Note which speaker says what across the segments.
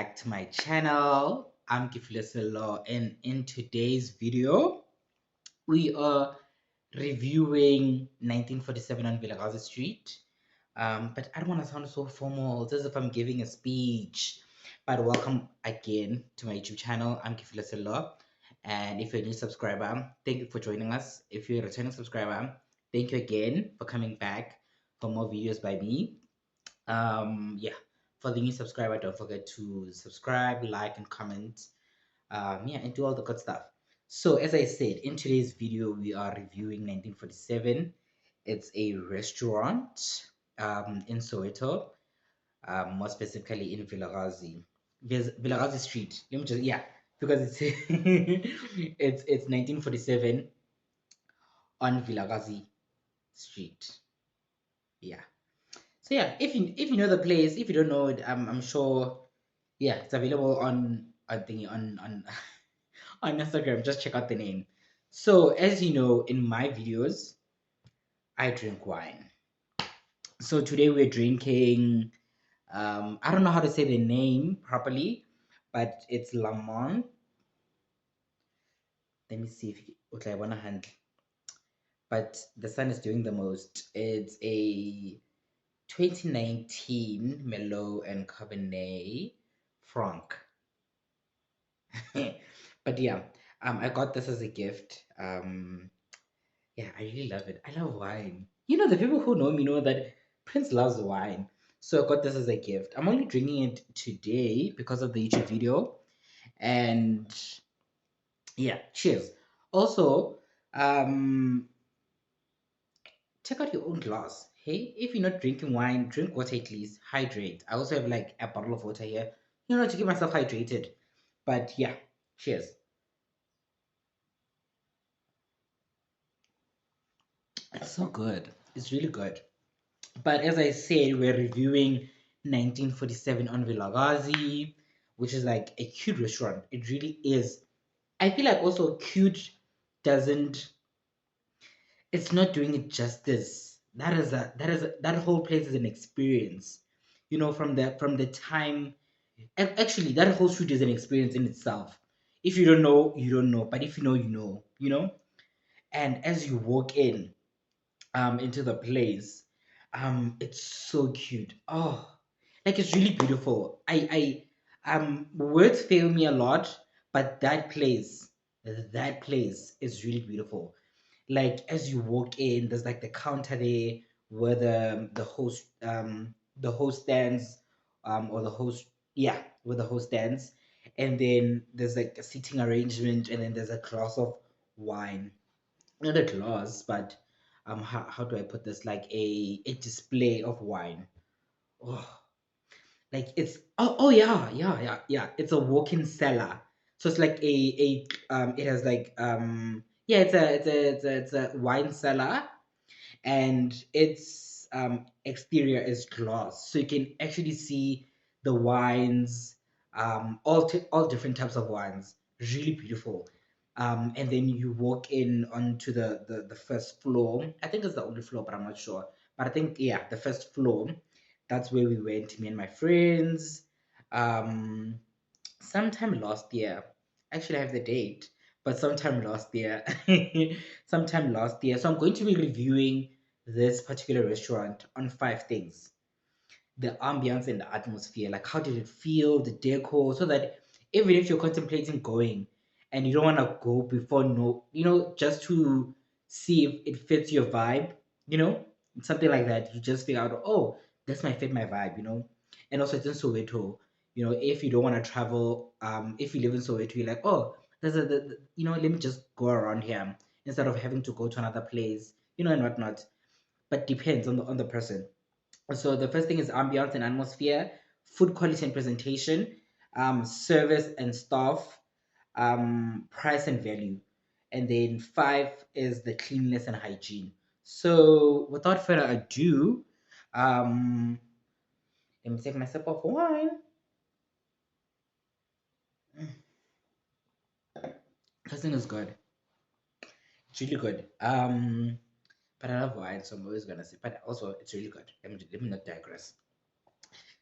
Speaker 1: back to my channel. I'm Kefiloe Sello, and in today's video, we are reviewing 1947 on Vilakazi Street. But I don't want to sound so formal, it's as if I'm giving a speech. But welcome again to my YouTube channel. I'm Kefiloe Sello, and if you're a new subscriber, thank you for joining us. If you're a returning subscriber, thank you again for coming back for more videos by me. Yeah, for the new subscriber, don't forget to subscribe, like, and comment. Yeah, and do all the good stuff. So as I said, in today's video we are reviewing 1947. It's a restaurant in Soweto, more specifically in Vilakazi. There's Vilakazi Street. Let me just, yeah, because it's it's 1947 on Vilakazi Street. Yeah. So yeah, if you know the place, if you don't know it, I'm sure, yeah, it's available on thingy on on Instagram. Just check out the name. So as you know, in my videos, I drink wine. So today we're drinking. I don't know how to say the name properly, but it's Lamont. Let me see if okay, I wanna hand. But the sun is doing the most. It's a 2019 Merlot and Cabernet Franc. But yeah, I got this as a gift. Yeah, I really love it. I love wine. You know, the people who know me know that Prince loves wine. So I got this as a gift. I'm only drinking it today because of the YouTube video. And yeah, cheers. Also, um, check out your own glass. Hey, if you're not drinking wine, drink water at least. Hydrate. I also have like a bottle of water here, to keep myself hydrated. But yeah, cheers. It's so good. It's really good. But as I said, we're reviewing 1947 on Vilakazi, which is like a cute restaurant. It really is. I feel like also cute doesn't. It's not doing it justice. That whole place is an experience. From the time. Actually, that whole street is an experience in itself. If you don't know, you don't know. But if you know, you know. And as you walk in, into the place, it's so cute. Oh, like it's really beautiful. Words fail me a lot, but that place is really beautiful. Like as you walk in, there's like the counter there where the host stands, or the host, yeah, where the host stands. And then there's like a seating arrangement, and then there's a glass of wine. Not a glass, but how do I put this? Like a display of wine. Oh, like it's, oh yeah, yeah, yeah, yeah. It's a walk-in cellar. So it's like it has like, yeah, it's a wine cellar, and its exterior is glass, so you can actually see the wines, all different types of wines. Really beautiful. And then you walk in onto the first floor. I think it's the only floor, but I'm not sure. But I think, yeah, the first floor. That's where we went, me and my friends. Um, Sometime last year. Actually, I have the date, but sometime last year. Sometime last year. So I'm going to be reviewing this particular restaurant on five things: the ambience and the atmosphere. Like, how did it feel, the decor, so that even if you're contemplating going and you don't want to go before, no, just to see if it fits your vibe, you know, something like that. You just figure out, oh, this might fit my vibe. And also, it's in Soweto. If you don't want to travel, if you live in Soweto, you're like, oh, let me just go around here instead of having to go to another place, and whatnot. But depends on the person. So the first thing is ambiance and atmosphere, food quality and presentation, service and staff, price and value. And then five is the cleanliness and hygiene. So without further ado, um, let me take my sip of wine. This thing is good. It's really good. But I love wine, so I'm always gonna say. But also, it's really good. Let me not digress.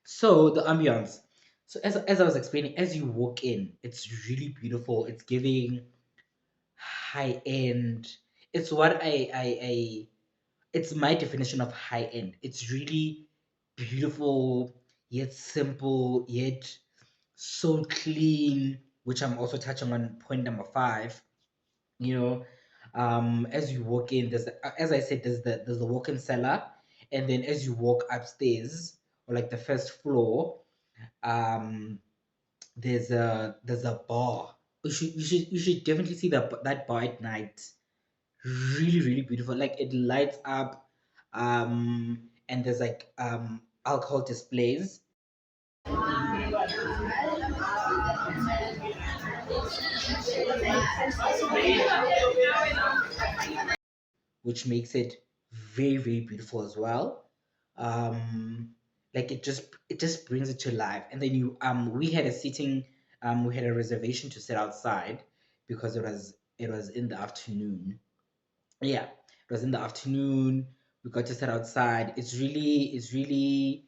Speaker 1: So the ambiance. So as I was explaining, as you walk in, it's really beautiful. It's giving high end. It's what I it's my definition of high end. It's really beautiful, yet simple, yet so clean, which I'm also touching on point number five. You know, as you walk in, as I said, there's the walk-in cellar, and then as you walk upstairs, or like the first floor, um, there's a bar. You should definitely see that bar at night. Really, really beautiful. Like it lights up, and there's like alcohol displays, which makes it very, very beautiful as well. Um, like it just brings it to life. And then we had a reservation to sit outside because it was in the afternoon. Yeah, it was in the afternoon. We got to sit outside. It's really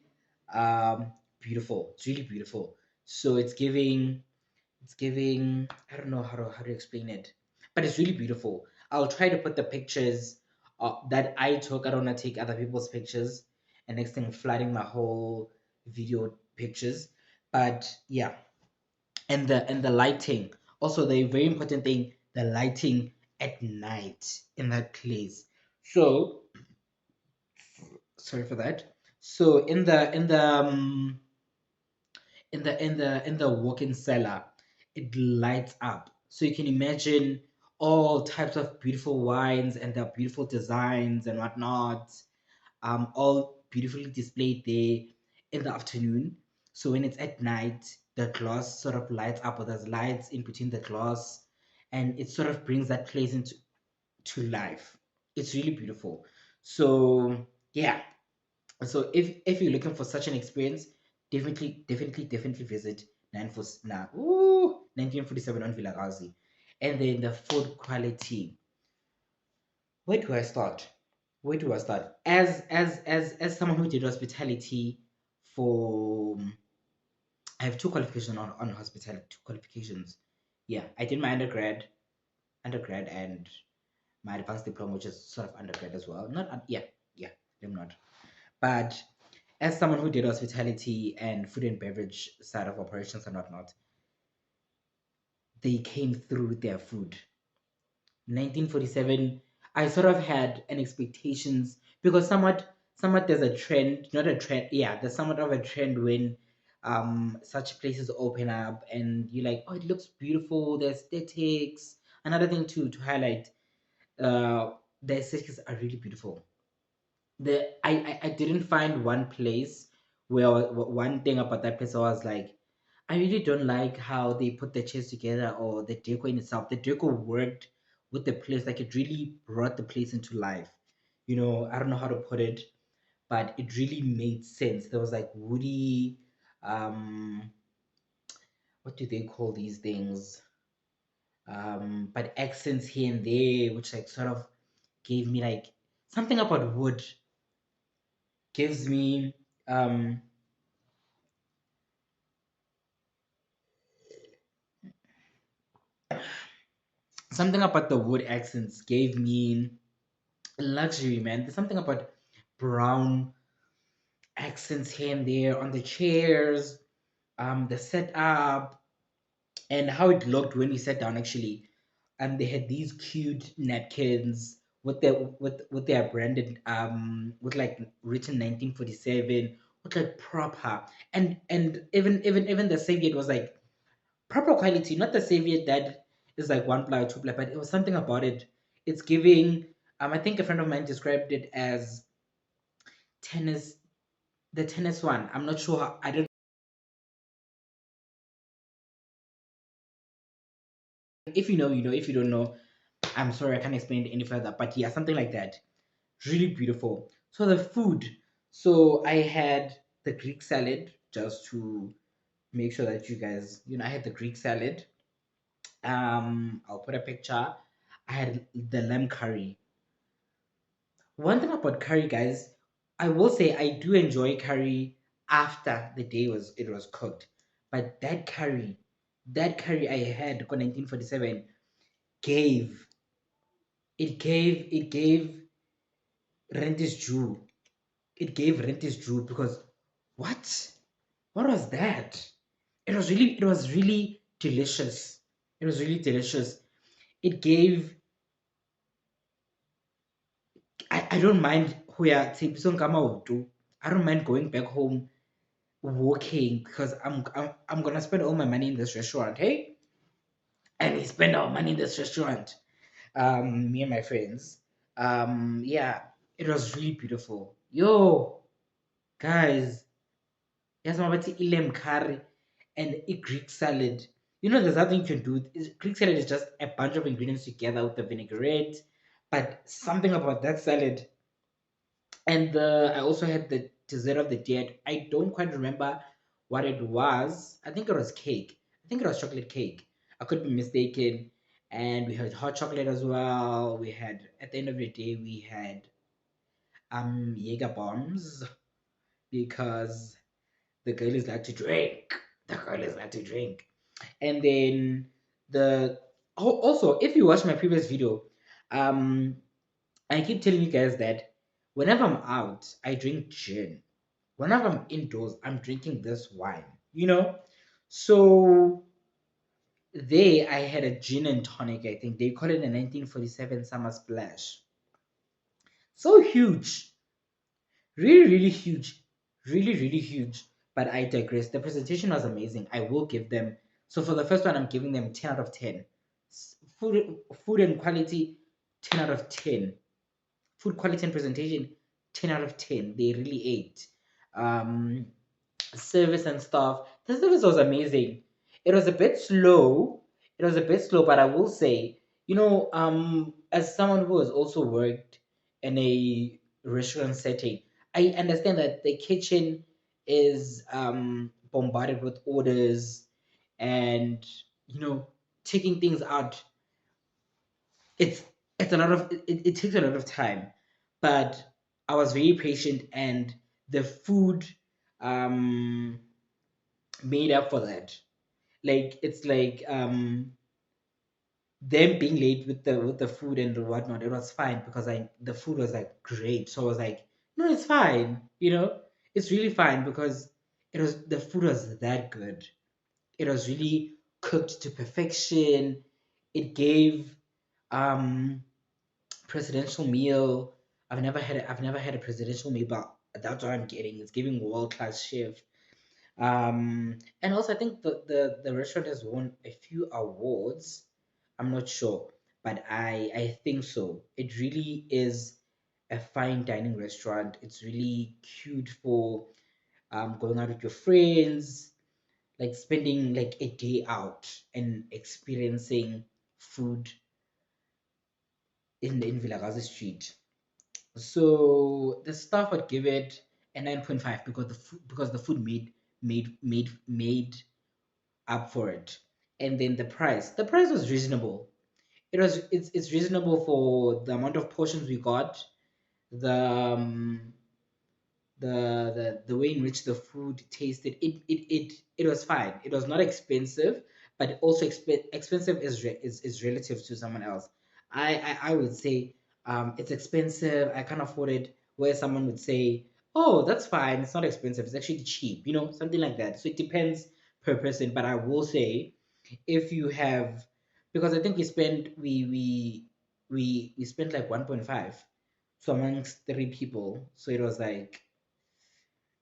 Speaker 1: beautiful. It's really beautiful. So it's giving, I don't know how to explain it, but it's really beautiful. I'll try to put the pictures that I took. I don't want to take other people's pictures, and next thing flooding my whole video pictures. But yeah, and the lighting. Also, the very important thing, the lighting at night in that place. So sorry for that. So in the walk-in cellar, it lights up. So you can imagine all types of beautiful wines and their beautiful designs and whatnot, all beautifully displayed there in the afternoon. So when it's at night, the glass sort of lights up, or there's lights in between the glass, and it sort of brings that place into to life. It's really beautiful. So yeah, so if you're looking for such an experience, definitely visit 1947 on Vilakazi. And then the food quality. Where do I start? Where do I start? As someone who did hospitality for, I have two qualifications on hospitality, two qualifications. Yeah, I did my undergrad and my advanced diploma, which is sort of undergrad as well. Not yeah, yeah, I'm not. But as someone who did hospitality and food and beverage side of operations and whatnot, they came through with their food. 1947, I sort of had an expectations, because somewhat there's a trend, not a trend, yeah, there's somewhat of a trend when such places open up and you're like, oh, it looks beautiful, the aesthetics. Another thing to highlight, uh the aesthetics are really beautiful. I didn't find one place where one thing about that place I was like, I really don't like how they put the chairs together or the decor in itself. The decor worked with the place, like it really brought the place into life. I don't know how to put it, but it really made sense. There was like woody, um, what do they call these things? But accents here and there, which like sort of gave me like something about wood gives me um something about the wood accents gave me luxury, man. There's something about brown accents here and there on the chairs, the setup, and how it looked when we sat down actually. And they had these cute napkins with their branded with like written 1947, with like proper, and even the serviette was like proper quality, not the Savior that is like one ply or two ply, but it was something about it. It's giving. I think a friend of mine described it as tennis, the tennis one. I'm not sure. I don't. If you know, you know. If you don't know, I'm sorry, I can't explain it any further. But yeah, something like that. Really beautiful. So the food. So I had the Greek salad, just to make sure that you guys, I had the Greek salad. I'll put a picture. I had the lamb curry. One thing about curry, guys, I will say I do enjoy curry after the day was it was cooked. but that curry I had on 1947 gave it gave rent is due. It gave rent is due because what? What was that? It was really delicious. It was really delicious. It gave I don't mind who ya tshepiso nka maoto. I don't mind going back home walking because I'm gonna spend all my money in this restaurant. Hey, and we spend our money in this restaurant. Me and my friends. Yeah, it was really beautiful. Yo, guys, yes, mabati ilem curry and a Greek salad. There's nothing you can do. Greek salad is just a bunch of ingredients together with the vinaigrette, but something about that salad. And I also had the dessert of the day. I don't quite remember what it was. I think it was cake. I think it was chocolate cake. I could be mistaken. And we had hot chocolate as well. We had at the end of the day we had Jaeger bombs because the girlies like to drink. The girlies like to drink. And then also, if you watch my previous video, um I keep telling you guys that whenever I'm out, I drink gin. Whenever I'm indoors, I'm drinking this wine, you know? So I had a gin and tonic, I think. They call it a 1947 Summer Splash. So huge. Really, really huge. Really, really huge. But I digress. The presentation was amazing. I will give them. So for the first one, I'm giving them 10 out of 10. Food and quality, 10 out of 10. Food quality and presentation, 10 out of 10. They really ate. Um, Service and stuff. The service was amazing. It was a bit slow. It was a bit slow, but I will say, as someone who has also worked in a restaurant setting, I understand that the kitchen is bombarded with orders and taking things out. It's it's a lot of it takes a lot of time, but I was very patient and the food um made up for that. Like it's like them being late with the food and whatnot. It was fine because the food was like great. So I was like, no, it's fine. It's really fine because the food was that good. It was really cooked to perfection. It gave um presidential meal. I've never had a presidential meal, but that's what I'm getting. It's giving world class chef. And also I think the restaurant has won a few awards. I'm not sure, but I think so. It really is a fine dining restaurant. It's really cute for going out with your friends, like spending like a day out and experiencing food in Vilakazi Street. So the staff would give it a 9.5 because the food made up for it. And then the price was reasonable. It's reasonable for the amount of portions we got, the the way in which the food tasted. It was fine. It was not expensive, but also expensive is relative to someone else. I would say it's expensive, I can't afford it, where someone would say, oh, that's fine, it's not expensive, it's actually cheap, something like that. So it depends per person, but I will say, if you have, because I think we spent like 1.5, so amongst three people, so it was like,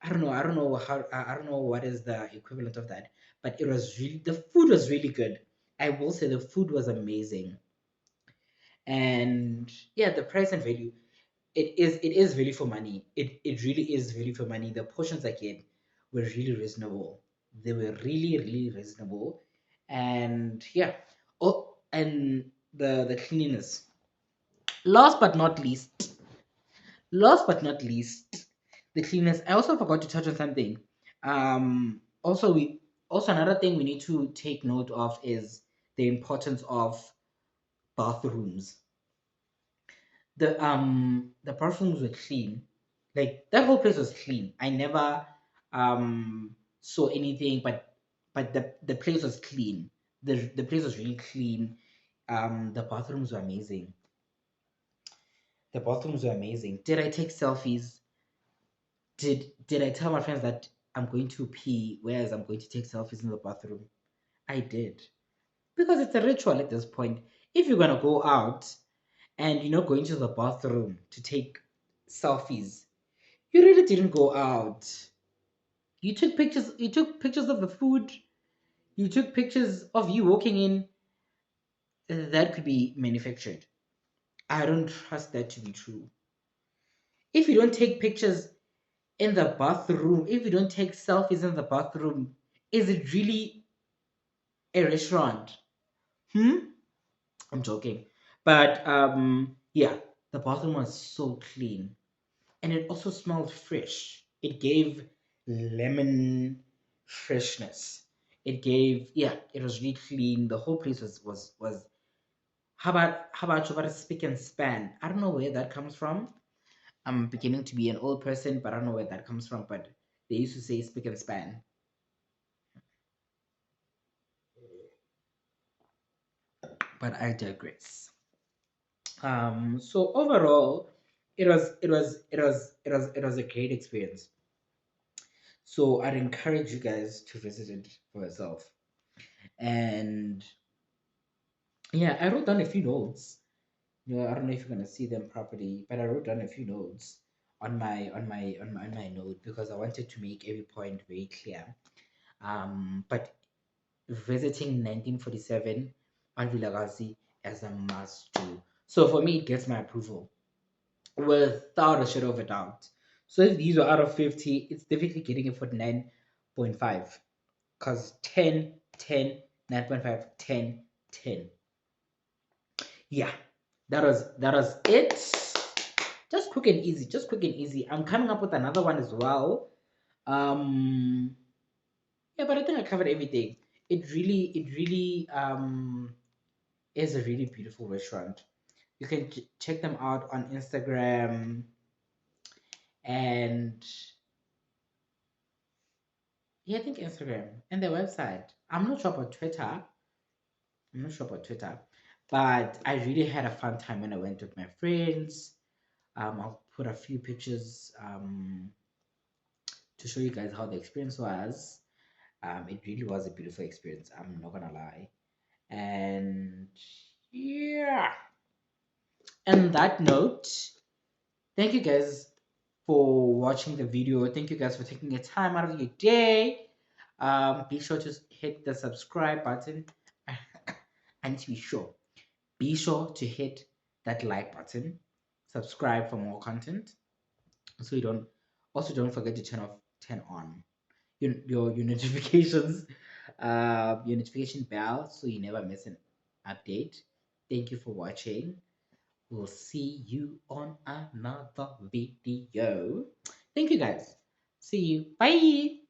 Speaker 1: I don't know how, I don't know what is the equivalent of that, but the food was really good. I will say the food was amazing. And yeah, the price and value, it is value for money. It really is value for money. The portions I get were really reasonable. They were really, really reasonable. And yeah. Oh, and the cleanliness. Last but not least, Last but not least, the cleanliness. I also forgot to touch on something. Also another thing we need to take note of is the importance of bathrooms. The bathrooms were clean. Like that whole place was clean. I never saw anything but but the place was clean. The place was really clean. The bathrooms were amazing. The bathrooms were amazing. Did I take selfies? Did I tell my friends that I'm going to pee, whereas I'm going to take selfies in the bathroom? I did. Because it's a ritual at this point. If you're gonna go out and you're not going to the bathroom to take selfies, you really didn't go out. You took pictures of the food, you took pictures of you walking in. That could be manufactured. I don't trust that to be true. If you don't take pictures in the bathroom, if you don't take selfies in the bathroom, is it really a restaurant? Hmm? I'm joking. But yeah, the bathroom was so clean. And it also smelled fresh. It gave lemon freshness. It gave, yeah, it was really clean. The whole place was how about spick and span? I don't know where that comes from. I'm beginning to be an old person, but I don't know where that comes from. But they used to say spick and span. But I digress. So overall, it was a great experience. So I'd encourage you guys to visit it for yourself. And yeah, I wrote down a few notes. I don't know if you're gonna see them properly, but I wrote down a few notes on my note because I wanted to make every point very clear. But visiting 1947 on Vilakazi as a must do. So for me, it gets my approval without a shadow of a doubt. So if these were out of 50, it's definitely getting a 49.5 because 10, 10, 9.5, 10, 10. Yeah, that was it. Just quick and easy, just quick and easy. I'm coming up with another one as well. Um, yeah, but I think I covered everything. It really is a really beautiful restaurant. You can check them out on Instagram and yeah, I think Instagram and their website. I'm not sure about Twitter. I'm not sure about Twitter, but I really had a fun time when I went with my friends. I'll put a few pictures to show you guys how the experience was. It really was a beautiful experience. I'm not gonna lie. And yeah, on that note, thank you guys for watching the video. Thank you guys for taking your time out of your day. Be sure to hit the subscribe button. I need to be sure. Be sure to hit that like button. Subscribe for more content. So you don't also don't forget to turn on your notifications, your notification bell so you never miss an update. Thank you for watching. We'll see you on another video. Thank you guys. See you. Bye.